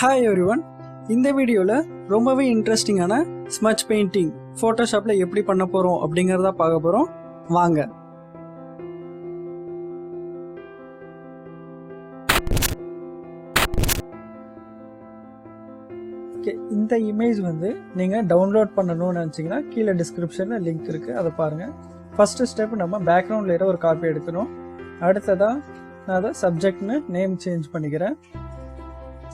Hi everyone, இந்த வீடியோவில் ரொம்பவே இன்ட்ரெஸ்டிங்கான ஸ்மட்ச் பெயிண்டிங் ஃபோட்டோஷாப்பில் எப்படி பண்ண போகிறோம் அப்படிங்கிறத பார்க்க போகிறோம். வாங்க. ஓகே, இந்த இமேஜ் நீங்கள் டவுன்லோட் பண்ணணும்னு நினச்சிங்கன்னா கீழே டிஸ்கிரிப்ஷனில் லிங்க் இருக்குது, அதை பாருங்கள். ஃபஸ்ட்டு ஸ்டெப் நம்ம பேக்ரவுண்ட் லேயரை ஒரு காப்பி எடுக்கணும். அடுத்ததாக நான் அதை சப்ஜெக்ட்னு நேம் சேஞ்ச் பண்ணிக்கிறேன்.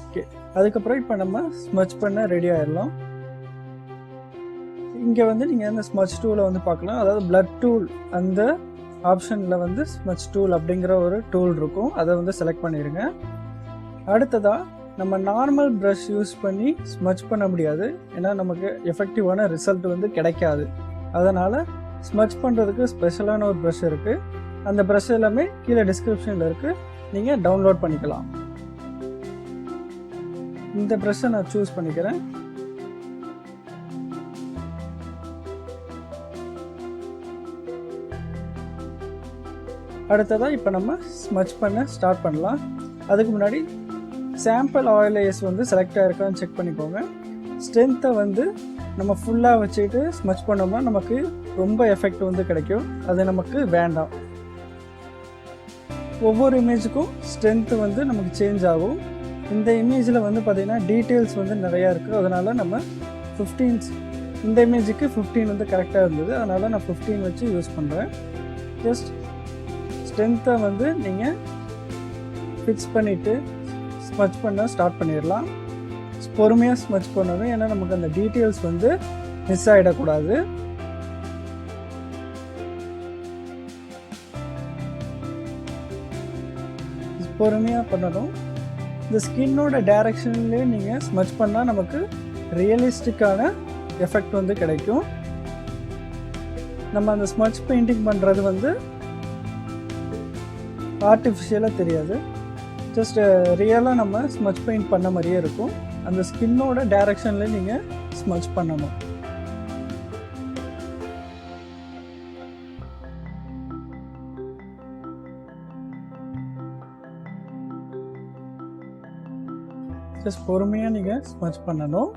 ஓகே, அதுக்கப்புறம் இப்போ நம்ம ஸ்மட்ச் பண்ண ரெடி ஆயிடலாம். இங்கே நீங்கள் அந்த ஸ்மட்ச் டூலை பார்க்கலாம். அதாவது பிளட் டூல் அந்த ஆப்ஷனில் ஸ்மட்ச் டூல் அப்படிங்கிற ஒரு டூல் இருக்கும், அதை செலக்ட் பண்ணிடுங்க. அடுத்ததாக நம்ம நார்மல் ப்ரஷ் யூஸ் பண்ணி ஸ்மட்ச் பண்ண முடியாது, ஏன்னா நமக்கு எஃபெக்டிவான ரிசல்ட் கிடைக்காது. அதனால் ஸ்மட்ச் பண்ணுறதுக்கு ஸ்பெஷலான ஒரு ப்ரஷ் இருக்குது. அந்த ப்ரஷ் எல்லாமே கீழே டிஸ்கிரிப்ஷனில் இருக்குது, நீங்கள் டவுன்லோட் பண்ணிக்கலாம். இந்த ப்ரஷ்ஷை நான் சூஸ் பண்ணிக்கிறேன். அடுத்ததாக இப்போ நம்ம ஸ்மட்ச் பண்ண ஸ்டார்ட் பண்ணலாம். அதுக்கு முன்னாடி சாம்பிள் ஆயில் லேயர்ஸ் செலக்ட் ஆகிருக்கான்னு செக் பண்ணிக்கோங்க. ஸ்ட்ரென்த்தை நம்ம ஃபுல்லாக வச்சுக்கிட்டு ஸ்மட்ச் பண்ணோம்னா நமக்கு ரொம்ப எஃபெக்ட் கிடைக்கும். அது நமக்கு வேண்டாம். ஒவ்வொரு இமேஜுக்கும் ஸ்ட்ரென்த்து நமக்கு சேஞ்ச் ஆகும். இந்த இமேஜில் பார்த்திங்கன்னா டீட்டெயில்ஸ் நிறையா இருக்குது. அதனால் நம்ம 15 இந்த இமேஜுக்கு 15 கரெக்டாக இருந்தது. அதனால் நான் 15 வச்சு யூஸ் பண்ணுறேன். ஜஸ்ட் ஸ்ட்ரென்த்தை நீங்கள் ஃபிக்ஸ் பண்ணிவிட்டு ஸ்மட்ச் பண்ண ஸ்டார்ட் பண்ணிடலாம். பொறுமையாக ஸ்மட்ச் பண்ணணும், ஏன்னா நமக்கு அந்த டீட்டெயில்ஸ் மிஸ் ஆகிடக்கூடாது. பொறுமையாக பண்ணணும். இந்த ஸ்கின்னோட டைரக்ஷன்லேயே நீங்கள் ஸ்மட்ச் பண்ணால் நமக்கு ரியலிஸ்டிக்கான எஃபெக்ட் கிடைக்கும். நம்ம அந்த ஸ்மட்ச் பெயிண்டிங் பண்ணுறது ஆர்டிஃபிஷியலாக தெரியாது, ஜஸ்ட் ரியலாக நம்ம ஸ்மட்ச் பெயிண்ட் பண்ண மாதிரியே இருக்கும். அந்த ஸ்கின்னோட டைரக்ஷன்லேயே நீங்கள் ஸ்மட்ச் பண்ணணும். ஜஸ்ட் பொறுமையாக நீங்கள் ஸ்மட்ச் பண்ணணும்.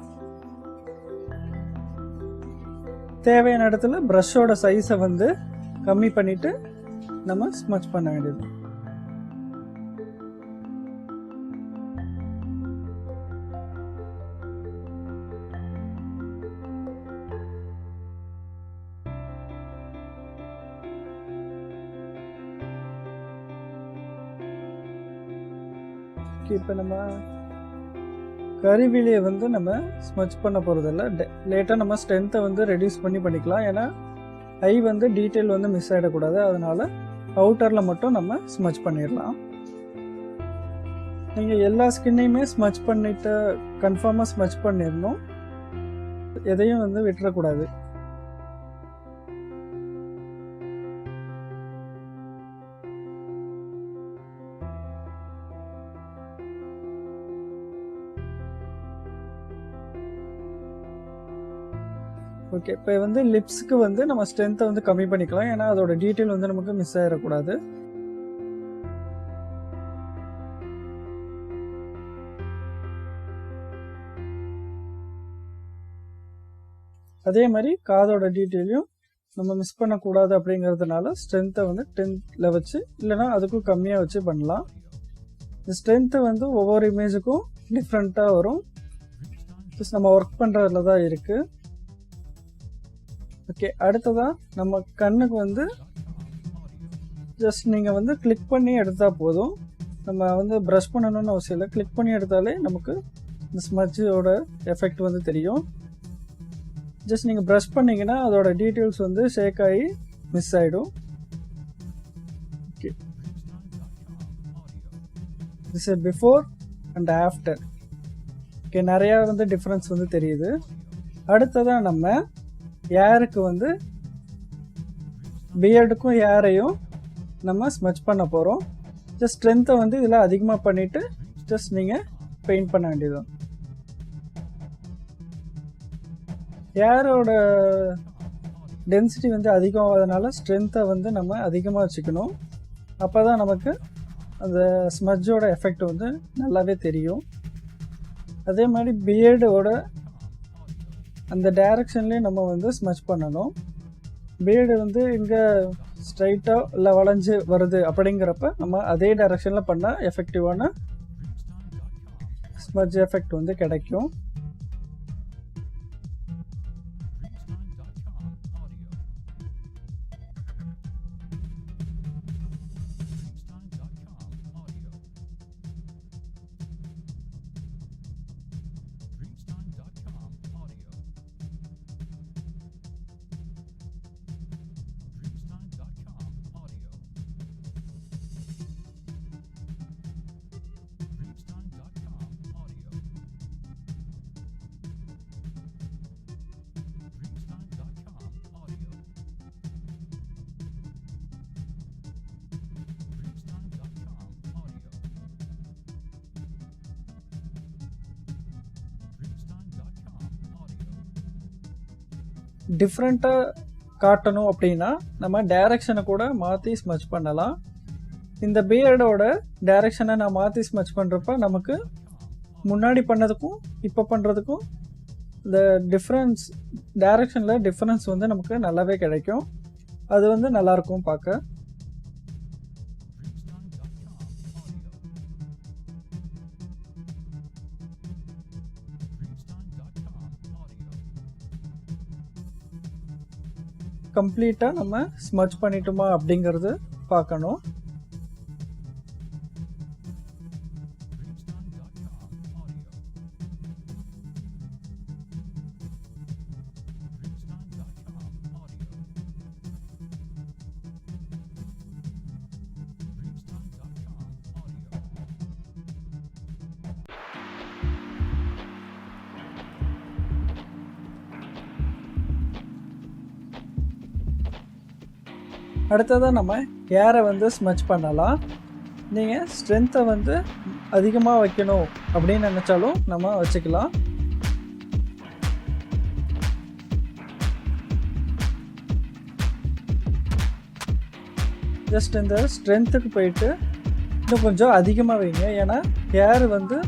தேவையான இடத்துல ப்ரஷ்ஷோட சைஸை கம்மி பண்ணிவிட்டு நம்ம ஸ்மட்ச் பண்ண வேண்டியது. இப்போ நம்ம கருவிலியை நம்ம ஸ்மட்ச் பண்ண போகிறதில்ல. லேட்டாக நம்ம ஸ்ட்ரென்த்தை ரெடியூஸ் பண்ணிக்கலாம். ஏன்னா ஐ டீட்டெயில் மிஸ் ஆகிடக்கூடாது. அதனால் அவுட்டரில் மட்டும் நம்ம ஸ்மட்ச் பண்ணிடலாம். நீங்கள் எல்லா ஸ்கின்னையுமே ஸ்மட்ச் பண்ணிவிட்டு கன்ஃபார்மாக ஸ்மட்ச் பண்ணிடணும், எதையும் விட்டுறக்கூடாது. ஓகே, இப்போ லிப்ஸுக்கு நம்ம ஸ்ட்ரென்த்தை கம்மி பண்ணிக்கலாம், ஏன்னா அதோட டீட்டெயில் நமக்கு மிஸ் ஆகிடக்கூடாது. அதே மாதிரி காதோட டீட்டெயிலையும் நம்ம மிஸ் பண்ணக்கூடாது. அப்படிங்கிறதுனால ஸ்ட்ரென்த்தை 10ல் வச்சு, இல்லைனா அதுக்கும் கம்மியாக வச்சு பண்ணலாம். இந்த ஸ்ட்ரென்த்து ஒவ்வொரு இமேஜுக்கும் டிஃப்ரெண்ட்டாக வரும். ஜஸ்ட் நம்ம ஒர்க் பண்ணுறதுல தான் இருக்குது. ஓகே, அடுத்ததாக நம்ம கண்ணுக்கு ஜஸ்ட் நீங்கள் கிளிக் பண்ணி எடுத்தால் போதும். நம்ம ப்ரஷ் பண்ணணும்னு அவசியம் இல்லை. கிளிக் பண்ணி எடுத்தாலே நமக்கு இந்த ஸ்மட்சோட எஃபெக்ட் தெரியும். ஜஸ்ட் நீங்கள் ப்ரஷ் பண்ணிங்கன்னா அதோட டீட்டெயில்ஸ் ஷேக் ஆகி மிஸ் ஆகிடும். Okay, this is before and after. Okay, நிறையா டிஃப்ரென்ஸ் தெரியுது. அடுத்ததாக நம்ம ஏருக்கு பியர்டுக்கும் ஏரையும் நம்ம ஸ்மட்ச் பண்ண போகிறோம். ஜஸ்ட் ஸ்ட்ரென்த்தை இதில் அதிகமாக பண்ணிவிட்டு ஜஸ்ட் நீங்கள் பெயிண்ட் பண்ண வேண்டியதுதான். ஏரோட டென்சிட்டி அதிகம் ஆகாதனால ஸ்ட்ரென்த்தை நம்ம அதிகமாக வச்சுக்கணும். அப்போ தான் நமக்கு அந்த ஸ்மட்ஜோட எஃபெக்ட் நல்லாவே தெரியும். அதே மாதிரி பியர்டோட அந்த டைரக்ஷன்லேயே நம்ம வந்து ஸ்மச் பண்ணணும். பியர்டு வந்து இங்கே ஸ்ட்ரைட்டாக இல்லை வளைஞ்சு வருது அப்படிங்கிறப்ப நம்ம அதே டைரக்ஷனில் பண்ணால் எஃபெக்டிவான ஸ்மட்ச் எஃபெக்ட் வந்து கிடைக்கும். டிஃப்ரெண்ட்டாக காட்டணும் அப்படின்னா நம்ம டைரக்ஷனை கூட மாற்றி ஸ்மச் பண்ணலாம். இந்த பியர்டோட டைரக்ஷனை நான் மாற்றி ஸ்மச் பண்ணுறப்ப நமக்கு முன்னாடி பண்ணதுக்கும் இப்போ பண்ணுறதுக்கும் இந்த டிஃப்ரென்ஸ் டைரக்ஷனில் டிஃப்ரென்ஸ் வந்து நமக்கு நல்லாவே கிடைக்கும். அது வந்து நல்லாயிருக்கும் பார்க்க. கம்ப்ளீட்டாக நம்ம ஸ்மட்ச் பண்ணிட்டோமா அப்படிங்கிறது பார்க்கணும். அடுத்ததாக நம்ம ஹேரை வந்து ஸ்மட்ச் பண்ணலாம். நீங்கள் ஸ்ட்ரென்த்தை வந்து அதிகமாக வைக்கணும் அப்படின்னு நினச்சாலும் நம்ம வச்சுக்கலாம். ஜஸ்ட் இந்த ஸ்ட்ரென்த்துக்கு போயிட்டு இன்னும் கொஞ்சம் அதிகமாக வைங்க. ஏன்னா ஹேர் வந்து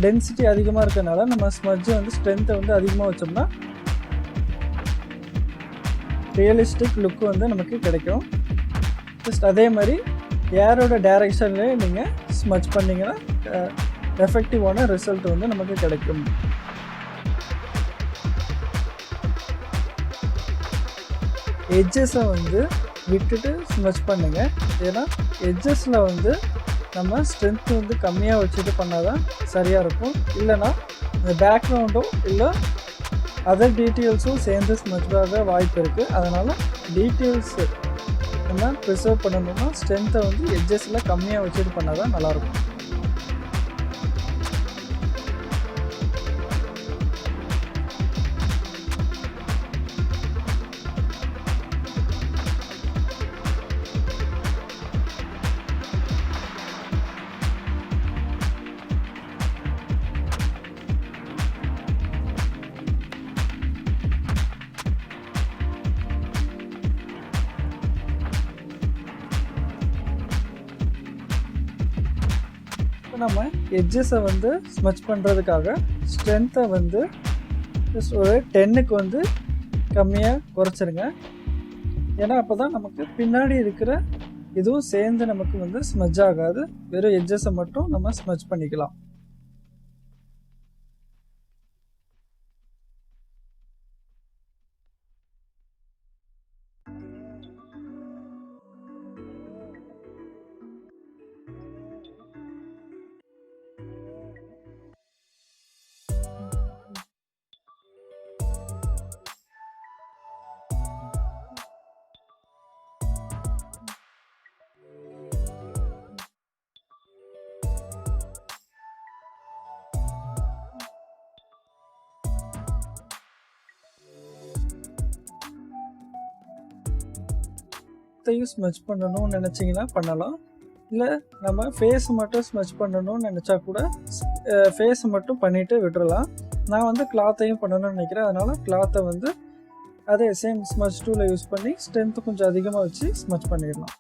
டென்சிட்டி அதிகமாக இருக்கிறதுனால நம்ம ஸ்மட்ஜ் வந்து ஸ்ட்ரென்த்தை வந்து அதிகமாக வச்சோம்னா ரியலிஸ்டிக் லுக்கு வந்து நமக்கு கிடைக்கும். ஜஸ்ட் அதே மாதிரி ஏரோட டைரக்ஷன்லேயே நீங்கள் ஸ்மட்ச் பண்ணிங்கன்னா எஃபெக்டிவான ரிசல்ட் வந்து நமக்கு கிடைக்கும். எட்ஜஸை வந்து விட்டுட்டு ஸ்மட்ச் பண்ணுங்கள். ஏன்னா எட்ஜஸில் வந்து நம்ம ஸ்ட்ரென்த் வந்து கம்மியாக வச்சுட்டு பண்ணால் தான் சரியாக இருக்கும். இல்லைனா இந்த பேக்ரவுண்டும் இல்லை அதர் டீட்டெயில்ஸும் சேர்ந்து ஸ்மட்ச் ஆக வாய்ப்பு இருக்குது. அதனால் டீட்டெயில்ஸு நம்ம ப்ரிசர்வ் பண்ணணும்னா ஸ்ட்ரென்த்தை வந்து எட்ஜஸில் கம்மியாக வச்சுட்டு பண்ணால் தான் நல்லாயிருக்கும். நம்ம எட்ஜஸை வந்து ஸ்மட்ச் பண்ணுறதுக்காக ஸ்ட்ரென்த்தை வந்து ஜஸ்ட் ஒரு 10க்கு வந்து கம்மியாக குறைச்சிருங்க. ஏன்னா அப்போ தான் நமக்கு பின்னாடி இருக்கிற இதுவும் சேர்ந்து நமக்கு வந்து ஸ்மட்ச் ஆகாது. வெறும் எட்ஜஸை மட்டும் நம்ம ஸ்மட்ச் பண்ணிக்கலாம். ஸ்மட்ச் பண்ணணும்னு நினச்சிங்கன்னா பண்ணலாம். இல்லை நம்ம ஃபேஸ் மட்டும் ஸ்மட்ச் பண்ணணும்னு நினச்சா கூட ஃபேஸ் மட்டும் பண்ணிவிட்டு விட்டுறலாம். நான் வந்து கிளாத்தையும் பண்ணணும்னு நினைக்கிறேன். அதனால் கிளாத்தை வந்து அதே சேம் ஸ்மட்ச் டூலை யூஸ் பண்ணி ஸ்ட்ரென்த்து கொஞ்சம் அதிகமாக வச்சு ஸ்மட்ச் பண்ணிடலாம்.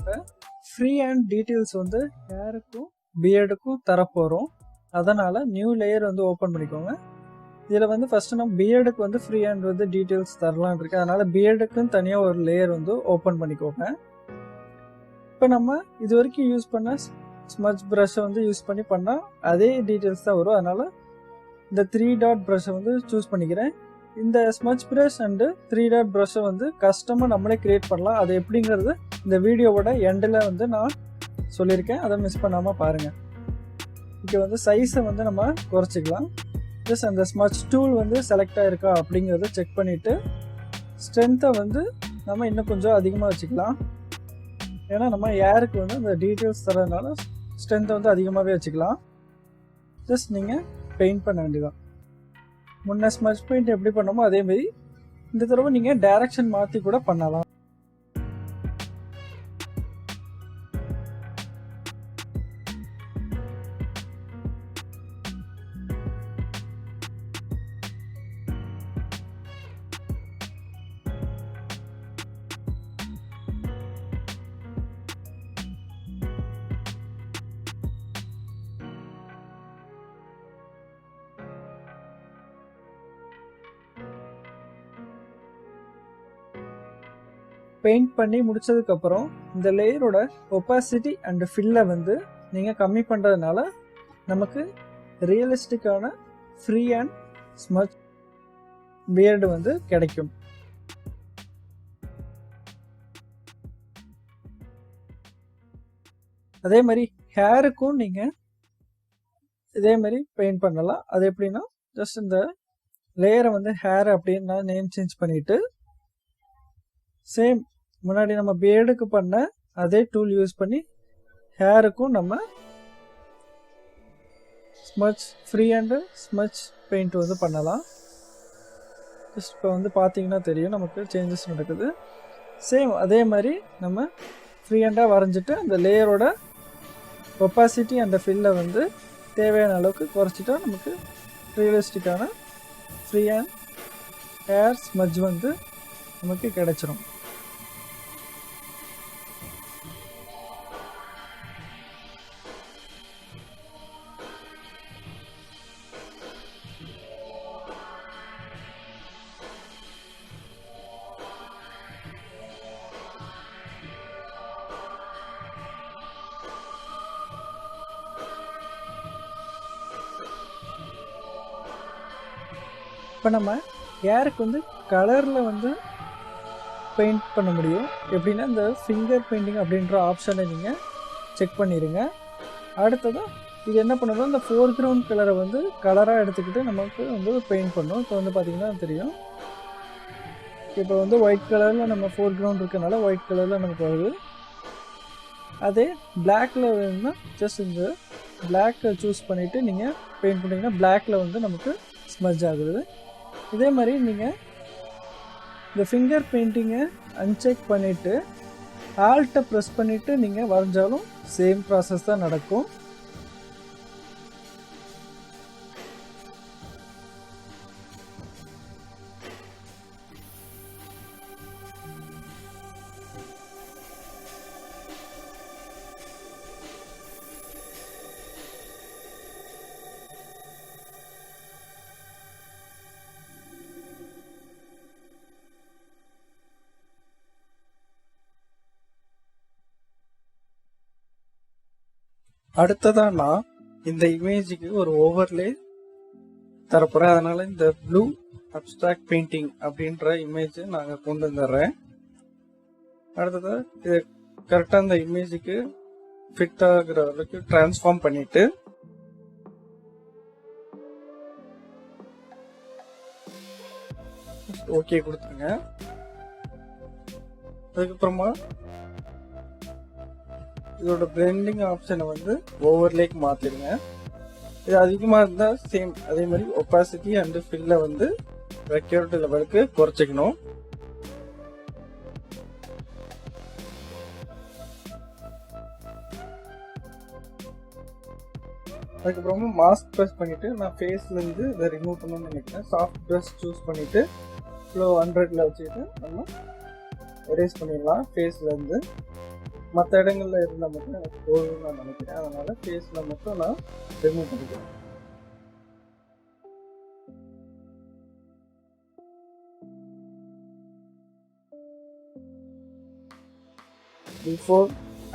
நாங்கள் ஃப்ரீ ஹேண்ட் டீட்டெயில்ஸ் வந்து ஹேருக்கும் பியர்டுக்கும் தரப்போகிறோம். அதனால் நியூ லேயர் வந்து ஓப்பன் பண்ணிக்கோங்க. இதில் வந்து ஃபஸ்ட்டு நம்ம பியர்டுக்கு வந்து ஃப்ரீ ஹேண்ட் வந்து டீட்டெயில்ஸ் தரலான் இருக்கு. அதனால் பியர்டுக்குன்னு தனியாக ஒரு லேயர் வந்து ஓப்பன் பண்ணிக்கோங்க. இப்போ நம்ம இது வரைக்கும் யூஸ் பண்ண ஸ்மட்ச் ப்ரஷ்ஷை வந்து யூஸ் பண்ணால் அதே டீட்டெயில்ஸ் தான் வரும். அதனால் இந்த 3 டாட் ப்ரஷ்ஷை வந்து சூஸ் பண்ணிக்கிறேன். இந்த ஸ்மட்ச் ப்ரஷ் அண்டு 3 டாட் ப்ரஷ்ஷை வந்து கஸ்டமாக நம்மளே க்ரியேட் பண்ணலாம். அது எப்படிங்கிறது இந்த வீடியோவோட எண்டில் வந்து நான் சொல்லியிருக்கேன். அதை மிஸ் பண்ணாமல் பாருங்கள். இங்கே வந்து சைஸை வந்து நம்ம குறைச்சிக்கலாம். ஜஸ்ட் அந்த ஸ்மட்ச் டூல் வந்து செலக்ட் ஆகிருக்கா அப்படிங்கிறத செக் பண்ணிவிட்டு ஸ்ட்ரென்த்தை வந்து நம்ம இன்னும் கொஞ்சம் அதிகமாக வச்சுக்கலாம். ஏன்னா நம்ம ஏருக்கு வந்து அந்த டீட்டெயில்ஸ் தரதுனால ஸ்ட்ரென்த்தை வந்து அதிகமாகவே வச்சுக்கலாம். ஜஸ்ட் நீங்கள் பெயிண்ட் பண்ண வேண்டியதான். முன்ன ஸ்மட்ச் பெயிண்ட் எப்படி பண்ணோமோ அதேமாரி இந்த தடவை நீங்கள் டைரக்ஷன் மாற்றி கூட பண்ணலாம். பெயிண்ட் பண்ணி முடிச்சதுக்கப்புறம் இந்த லேயரோட ஒப்பாசிட்டி அண்ட் ஃபில்லை வந்து நீங்கள் கம்மி பண்ணுறதுனால நமக்கு ரியலிஸ்டிக்கான ஃப்ரீ அண்ட் ஸ்மட்ச் பியர்டு வந்து கிடைக்கும். அதே மாதிரி ஹேருக்கும் நீங்கள் இதே மாதிரி பெயிண்ட் பண்ணலாம். அது எப்படின்னா ஜஸ்ட் இந்த லேயரை வந்து ஹேர் அப்படின்னு நான் நேம் சேஞ்ச் பண்ணிவிட்டு சேம் முன்னாடி நம்ம பியர்டுக்கு பண்ண அதே டூல் யூஸ் பண்ணி ஹேருக்கும் நம்ம smudge free and smudge paint வந்து பண்ணலாம். ஜஸ்ட் இப்போ வந்து பார்த்தீங்கன்னா தெரியும் நமக்கு சேஞ்சஸ் நடக்குது. சேம் அதே மாதிரி நம்ம ஃப்ரீ ஹேண்டாக வரைஞ்சிட்டு அந்த லேயரோட ஒப்பாசிட்டி அந்த ஃபில்லை வந்து தேவையான அளவுக்கு குறைச்சிட்டா நமக்கு ரியலிஸ்டிக்கான ஃப்ரீ அண்ட் ஹேர் ஸ்மட்ச் வந்து நமக்கு கிடைச்சிரும். இப்போ நம்ம ஹேருக்கு வந்து கலரில் வந்து பெயிண்ட் பண்ண முடியும். எப்படின்னா இந்த ஃபிங்கர் பெயிண்டிங் அப்படின்ற ஆப்ஷனை நீங்கள் செக் பண்ணிடுங்க. அடுத்ததாக இது என்ன பண்ணணும், இந்த ஃபோர்க்ரவுண்ட் கலரை வந்து கலராக எடுத்துக்கிட்டு நமக்கு வந்து பெயிண்ட் பண்ணணும். இப்போ வந்து பார்த்திங்கன்னா தெரியும், இப்போ வந்து ஒயிட் கலரில் நம்ம ஃபோர்க்ரவுண்ட் இருக்கனால ஒயிட் கலரில் நமக்கு வருது. அதே பிளாக்கில் வேணும்னா ஜஸ்ட் இந்த பிளாக்கை சூஸ் பண்ணிவிட்டு நீங்கள் பெயிண்ட் பண்ணிங்கன்னா பிளாக்கில் வந்து நமக்கு ஸ்மட்ச் ஆகுது. இதே மாதிரி நீங்கள் இந்த ஃபிங்கர் பெயிண்டிங்கை அன்செக் பண்ணிவிட்டு ஆல்ட்டை ப்ரெஸ் பண்ணிவிட்டு நீங்கள் வரைஞ்சாலும் சேம் ப்ராசஸ் தான் நடக்கும். அடுத்ததாக நான் இந்த இமேஜுக்கு ஒரு ஓவர்லே தரப்போகிறேன். அதனால் இந்த ப்ளூ அப்ஸ்ட்ராக்ட் பெயிண்டிங் அப்படின்ற இமேஜை நாங்கள் கொண்டு வந்துடுறேன். அடுத்ததாக இது கரெக்டாக இந்த இமேஜுக்கு ஃபிட் ஆகிற அளவுக்கு ட்ரான்ஸ்ஃபார்ம் பண்ணிவிட்டு ஓகே கொடுத்துருங்க. அதுக்கப்புறமா இதோட பிளெண்டிங் ஆப்ஷனை வந்து ஓவர்லேக்கு மாற்றிடுங்க. இது அதிகமாக இருந்தால் சேம் அதே மாதிரி ஒப்பாசிட்டி அண்டு ஃபில்லை வந்து ரெக்யூர்ட் லெவலுக்கு குறைச்சிக்கணும். அதுக்கப்புறமா மாஸ்க் ப்ரெஸ் பண்ணிவிட்டு நான் ஃபேஸ்லேருந்து இதை ரிமூவ் பண்ணணும்னு நினைக்கிறேன். சாஃப்ட் ப்ரெஸ் சூஸ் பண்ணிவிட்டு ஃப்ளோ 100ல் வச்சுக்கிட்டு நம்ம எரேஸ் பண்ணிடலாம் ஃபேஸ்லேருந்து. மற்ற இடங்கள்ல இருந்தால் மட்டும் எனக்கு போதும்னு நான் நினைக்கிறேன். அதனால் ஃபேஸில் மட்டும் நான் ரிமூவ் பண்ணிக்கிறேன். Before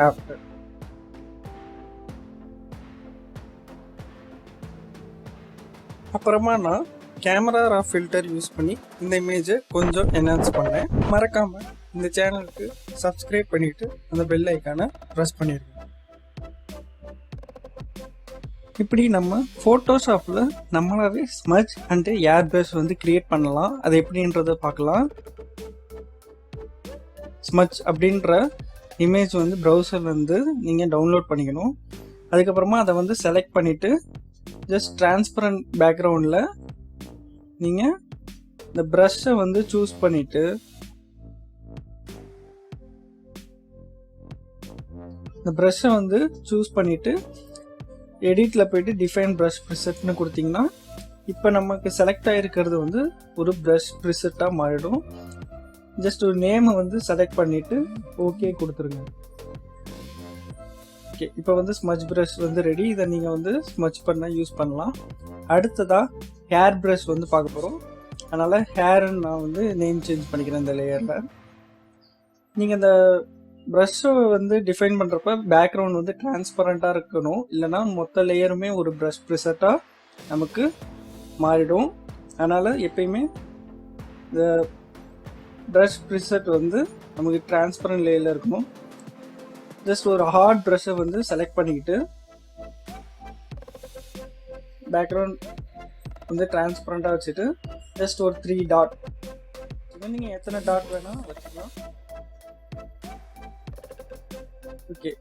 after. அப்புறமா நான் கேமரா ரா ஃபில்டர் யூஸ் பண்ணி இந்த இமேஜை கொஞ்சம் என்ஹான்ஸ் பண்ணேன். மறக்காமல் இந்த சேனலுக்கு சப்ஸ்கிரைப் பண்ணிவிட்டு அந்த பெல் ஐக்கானை ப்ரெஸ் பண்ணிடுங்க. இப்படி நம்ம ஃபோட்டோஷாப்பில் நம்மளாவே ஸ்மட்ச் அண்டு ஏர் ப்ரஷ் வந்து கிரியேட் பண்ணலாம். அது எப்படின்றத பார்க்கலாம். ஸ்மட்ச் அப்படின்ற இமேஜ் வந்து ப்ரௌசர் வந்து நீங்கள் டவுன்லோட் பண்ணிக்கணும். அதுக்கப்புறமா அதை வந்து செலக்ட் பண்ணிவிட்டு ஜஸ்ட் டிரான்ஸ்பரண்ட் பேக்ரவுண்டில் நீங்கள் இந்த ப்ரஷ்ஷை வந்து சூஸ் பண்ணிவிட்டு எடிட்டில் போயிட்டு டிஃபைன் ப்ரஷ் ப்ரிசெட்னு கொடுத்தீங்கன்னா இப்போ நமக்கு செலக்ட் ஆகிருக்கிறது வந்து ஒரு ப்ரஷ் ப்ரிசெட்டாக மாறிடும். ஜஸ்ட் ஒரு நேமை வந்து செலக்ட் பண்ணிவிட்டு ஓகே கொடுத்துருங்க. ஓகே, இப்போ வந்து ஸ்மட்ச் ப்ரஷ் வந்து ரெடி. இதை நீங்கள் வந்து ஸ்மட்ச் பண்ண யூஸ் பண்ணலாம். அடுத்ததாக ஹேர் ப்ரஷ் வந்து பார்க்க போகிறோம். அதனால் ஹேருன்னு நான் வந்து நேம் சேஞ்ச் பண்ணிக்கிறேன் இந்த லேயரில். நீங்கள் இந்த ப்ரஷ்ஷை வந்து டிஃபைன் பண்ணுறப்ப பேக்ரவுண்ட் வந்து டிரான்ஸ்பரண்ட்டாக இருக்கணும், இல்லைனா மொத்த லேயருமே ஒரு ப்ரஷ் ப்ரிசெட்டாக நமக்கு மாறிடும். அதனால் எப்பயுமே இந்த ப்ரஷ் ப்ரிசெட் வந்து நமக்கு டிரான்ஸ்பரண்ட் லேயரில் இருக்கணும். ஜஸ்ட் ஒரு ஹார்ட் ப்ரஷ்ஷை வந்து செலக்ட் பண்ணிக்கிட்டு பேக்ரவுண்ட் வந்து டிரான்ஸ்பரண்ட்டாக வச்சுட்டு ஜஸ்ட் ஒரு 3 டாட், நீங்கள் எத்தனை டாட் வேணால் வச்சுக்கலாம். ஓகே,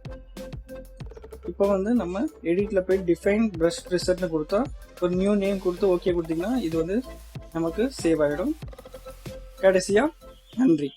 இப்போ வந்து நம்ம எடிட்டில் போய் டிஃபைன் ப்ரஷ் ப்ரிசெட்னு கொடுத்தா ஒரு நியூ நேம் கொடுத்து ஓகே கொடுத்தீங்கன்னா இது வந்து நமக்கு சேவ் ஆகிடும். கடைசியாக நன்றி.